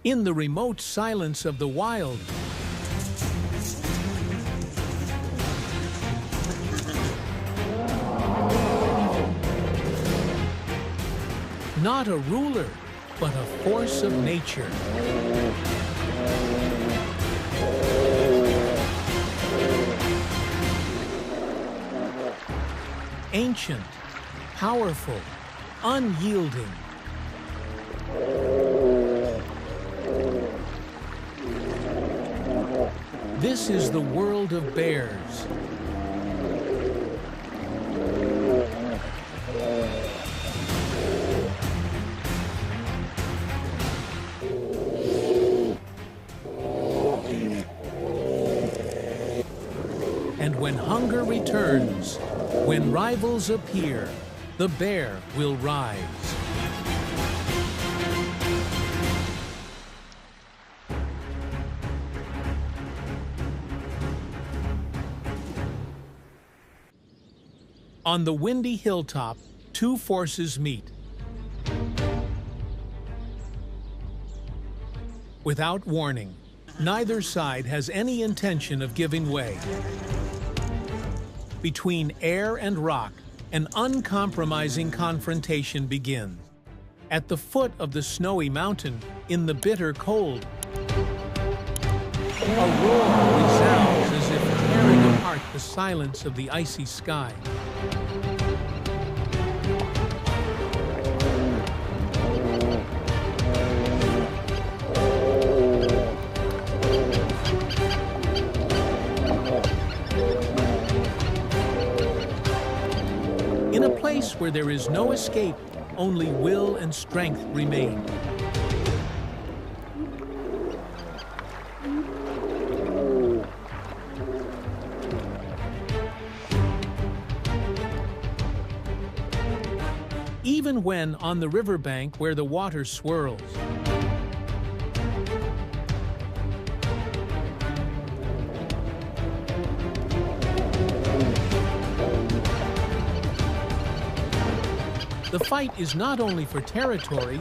In the remote silence of the wild, not a ruler, but a force of nature. Ancient, powerful, unyielding. This is the world of bears. And when hunger returns, when rivals appear, the bear will rise. On the windy hilltop, two forces meet. Without warning, neither side has any intention of giving way. Between air and rock, an uncompromising confrontation begins. At the foot of the snowy mountain, in the bitter cold, a roar resounds as if tearing apart the silence of the icy sky. In a place where there is no escape, only will and strength remain. Even when on the riverbank where the water swirls, the fight is not only for territory,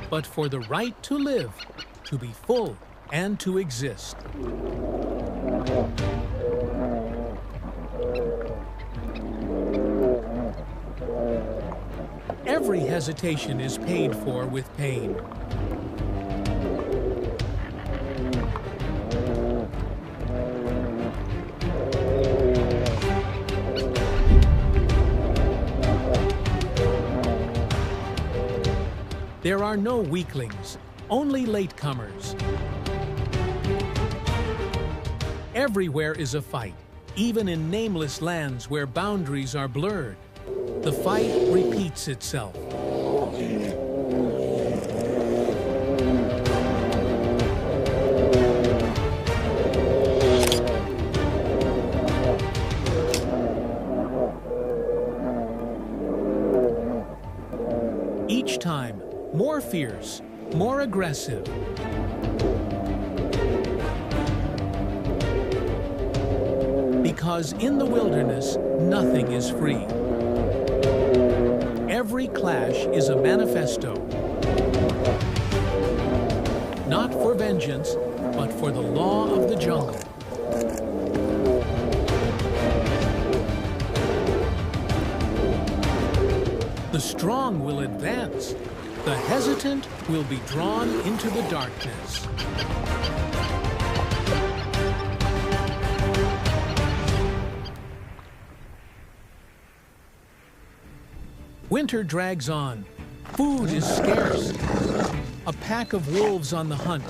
but for the right to live, to be full, and to exist. Every hesitation is paid for with pain. There are no weaklings, only latecomers. Everywhere is a fight, even in nameless lands where boundaries are blurred. The fight repeats itself. Each time, more fierce, more aggressive. Because in the wilderness, nothing is free. Every clash is a manifesto, not for vengeance, but for the law of the jungle. The strong will advance, the hesitant will be drawn into the darkness. Winter drags on. Food is scarce. A pack of wolves on the hunt.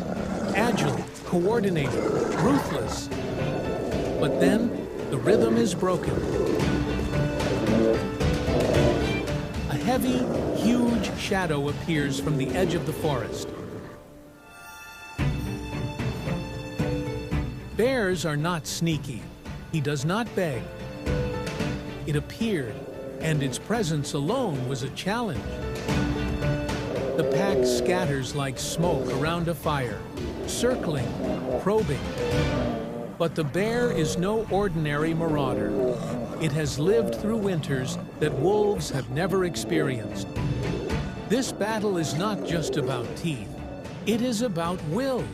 Agile, coordinated, ruthless. But then, the rhythm is broken. A heavy, huge shadow appears from the edge of the forest. Bears are not sneaky. He does not beg. It appeared, and its presence alone was a challenge. The pack scatters like smoke around a fire, circling, probing. But the bear is no ordinary marauder. It has lived through winters that wolves have never experienced. This battle is not just about teeth. It is about will.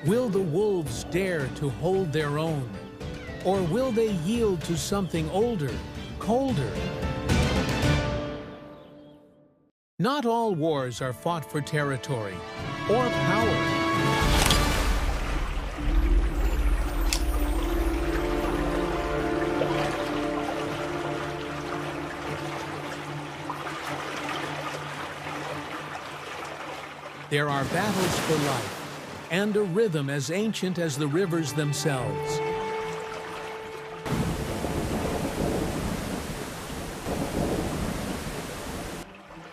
Will the wolves dare to hold their own? Or will they yield to something older, colder? Not all wars are fought for territory or power. There are battles for life, and a rhythm as ancient as the rivers themselves.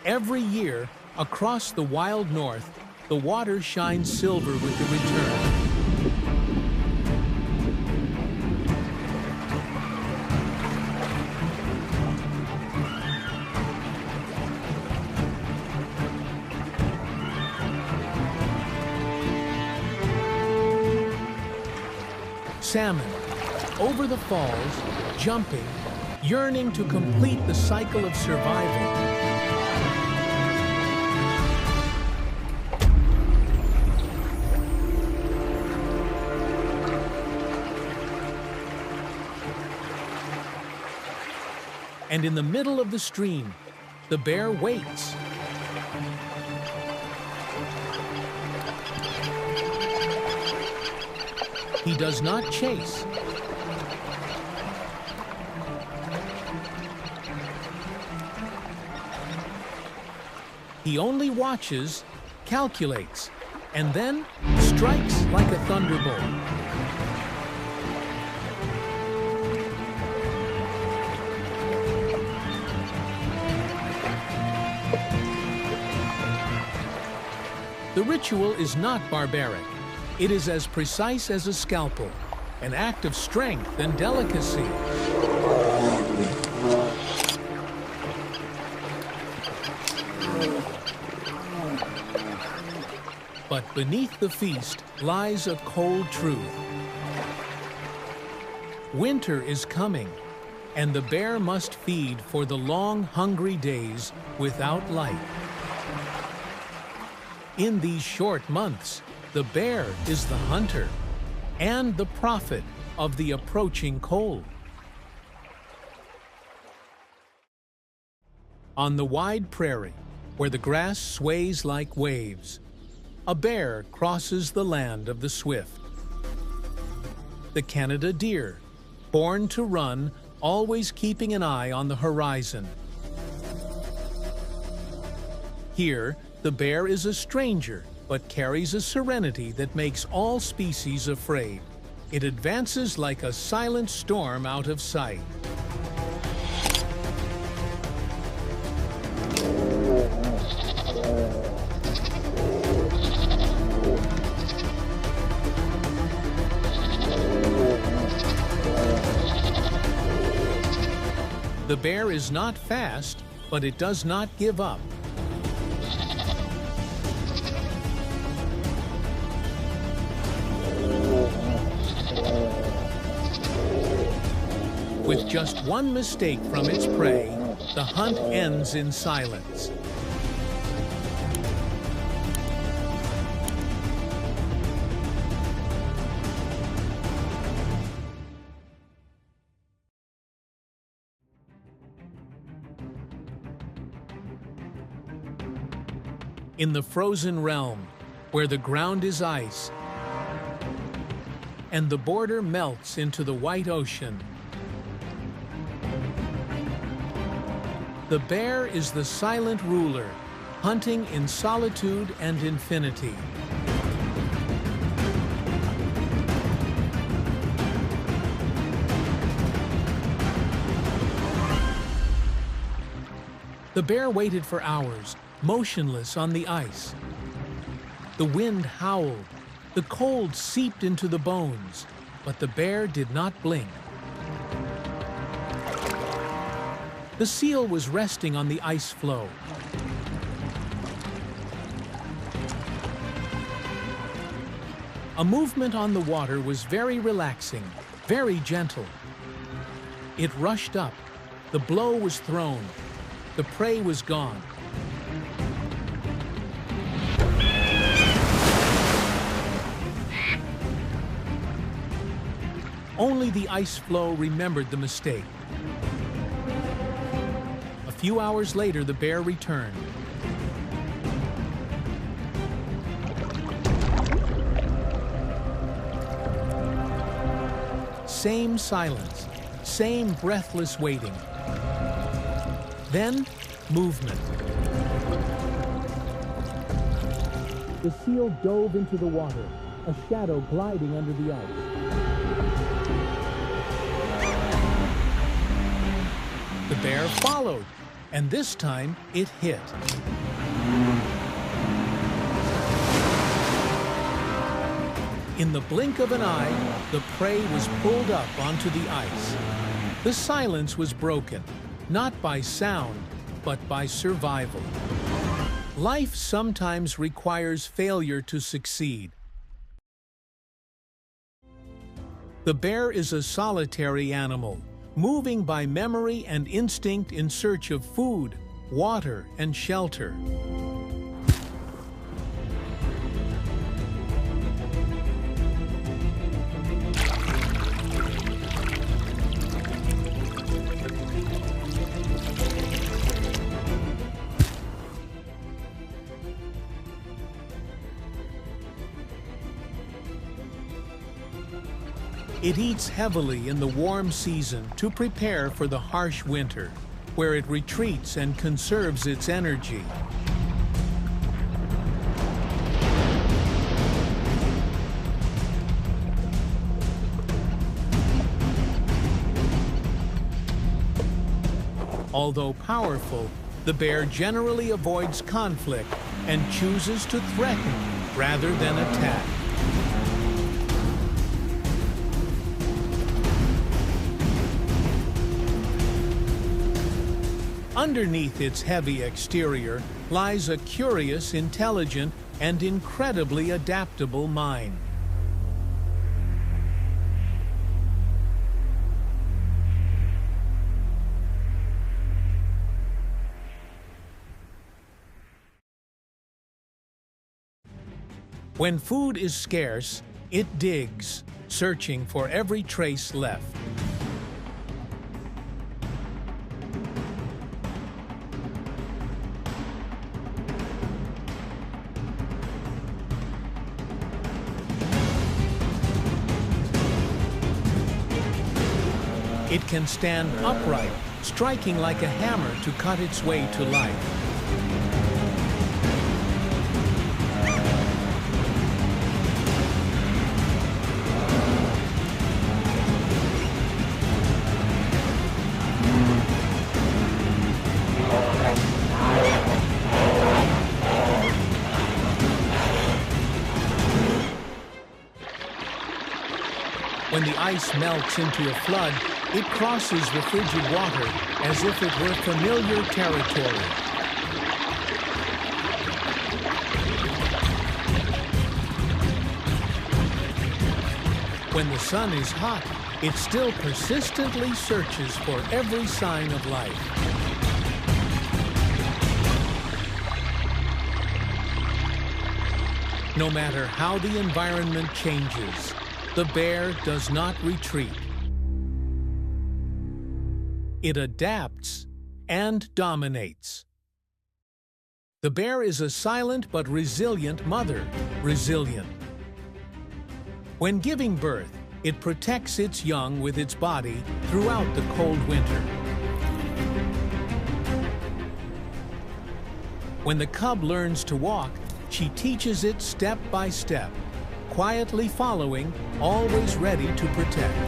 Every year, across the wild north, the water shines silver with the return. Salmon, over the falls, jumping, yearning to complete the cycle of survival. And in the middle of the stream, the bear waits. He does not chase. He only watches, calculates, and then strikes like a thunderbolt. The ritual is not barbaric. It is as precise as a scalpel, an act of strength and delicacy. But beneath the feast lies a cold truth. Winter is coming, and the bear must feed for the long, hungry days without light. In these short months, the bear is the hunter and the prophet of the approaching cold. On the wide prairie, where the grass sways like waves, a bear crosses the land of the swift. The Canada deer, born to run, always keeping an eye on the horizon. Here, the bear is a stranger, but carries a serenity that makes all species afraid. It advances like a silent storm out of sight. The bear is not fast, but it does not give up. With just one mistake from its prey, the hunt ends in silence. In the frozen realm, where the ground is ice, and the border melts into the white ocean, the bear is the silent ruler, hunting in solitude and infinity. The bear waited for hours, motionless on the ice. The wind howled, the cold seeped into the bones, but the bear did not blink. The seal was resting on the ice floe. A movement on the water was very relaxing, very gentle. It rushed up. The blow was thrown. The prey was gone. Only the ice floe remembered the mistake. A few hours later, the bear returned. Same silence, same breathless waiting. Then, movement. The seal dove into the water, a shadow gliding under the ice. The bear followed, and this time it hit. In the blink of an eye, the prey was pulled up onto the ice. The silence was broken, not by sound, but by survival. Life sometimes requires failure to succeed. The bear is a solitary animal, moving by memory and instinct in search of food, water, and shelter. It eats heavily in the warm season to prepare for the harsh winter, where it retreats and conserves its energy. Although powerful, the bear generally avoids conflict and chooses to threaten rather than attack. Underneath its heavy exterior lies a curious, intelligent, and incredibly adaptable mind. When food is scarce, it digs, searching for every trace left. It can stand upright, striking like a hammer to cut its way to life. When the ice melts into a flood, it crosses the frigid water as if it were familiar territory. When the sun is hot, it still persistently searches for every sign of life. No matter how the environment changes, the bear does not retreat. It adapts and dominates. The bear is a silent but resilient mother, resilient. When giving birth, it protects its young with its body throughout the cold winter. When the cub learns to walk, she teaches it step by step, quietly following, always ready to protect.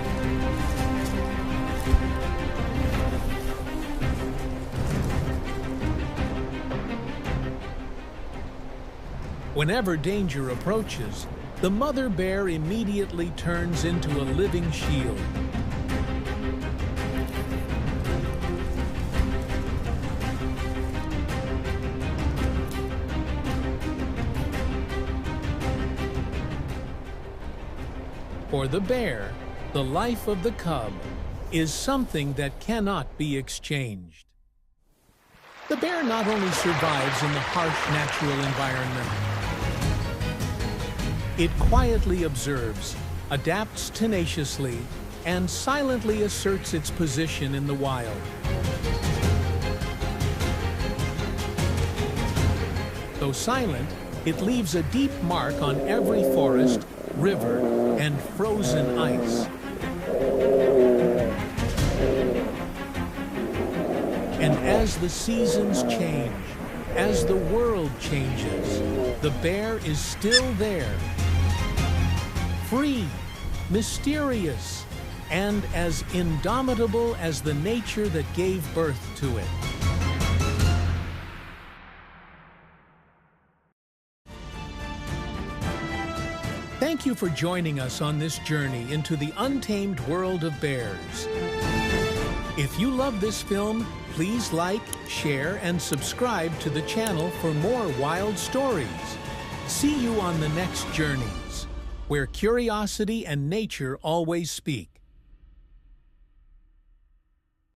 Whenever danger approaches, the mother bear immediately turns into a living shield. For the bear, the life of the cub is something that cannot be exchanged. The bear not only survives in the harsh natural environment, it quietly observes, adapts tenaciously, and silently asserts its position in the wild. Though silent, it leaves a deep mark on every forest, river, and frozen ice. And as the seasons change, as the world changes, the bear is still there, free, mysterious, and as indomitable as the nature that gave birth to it. Thank you for joining us on this journey into the untamed world of bears. If you love this film, please like, share, and subscribe to the channel for more wild stories. See you on the next journeys, where curiosity and nature always speak.